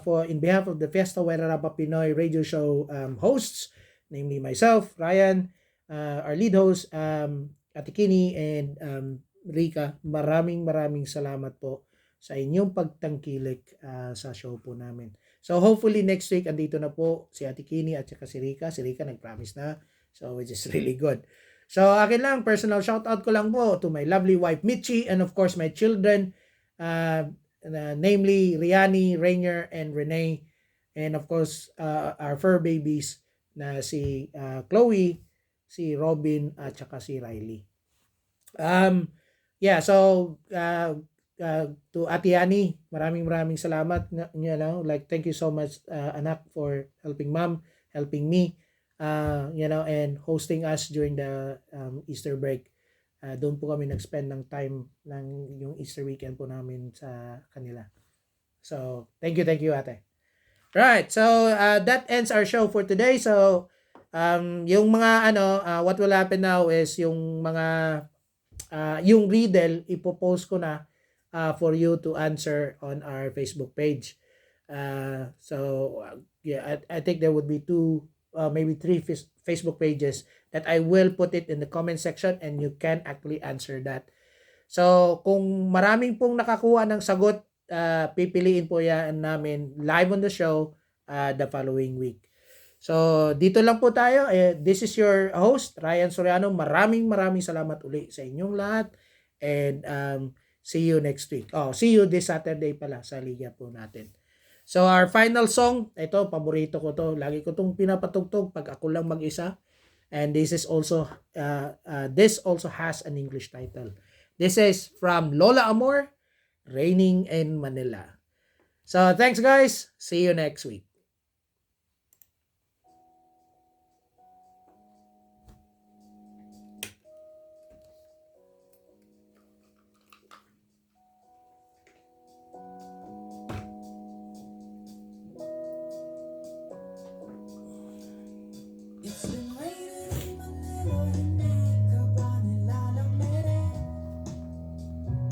for in behalf of the Fiesta Wairarapa Pinoy radio show hosts, namely myself, Ryan, our lead host, Ate Kini, and Rika, maraming salamat po sa inyong pagtangkilik sa show po namin. So hopefully next week andito na po si Ate Kini at saka si Rika. Si Rika nag-promise na. So which is really good. So akin lang, personal shout out ko lang po to my lovely wife Michi and of course my children, namely Riani, Rainier, and Renee. And of course our fur babies na si Chloe, si Robin at saka si Riley. Yeah, so to Ate Ani, maraming salamat. Like thank you so much anak for helping mom, helping me, and hosting us during the Easter break. Doon po kami nag-spend ng time ng yung Easter weekend po namin sa kanila. So, thank you ate. Right, so that ends our show for today. So, yung mga what will happen now is yung mga yung riddle ipopost ko na for you to answer on our Facebook page. I think there would be 2 maybe 3 Facebook pages that I will put it in the comment section and you can actually answer that. So kung maraming pong nakakuha ng sagot, pipiliin po yan namin live on the show the following week. So dito lang po tayo. This is your host, Ryan Soriano. Maraming salamat uli sa inyong lahat. And see you next week. See you this Saturday pala sa liga po natin. So our final song, ito paborito ko to. Lagi ko tong pinapatugtog pag ako lang mag-isa. And this is also this also has an English title. This is from Lola Amor, Raining in Manila. So thanks guys. See you next week. It's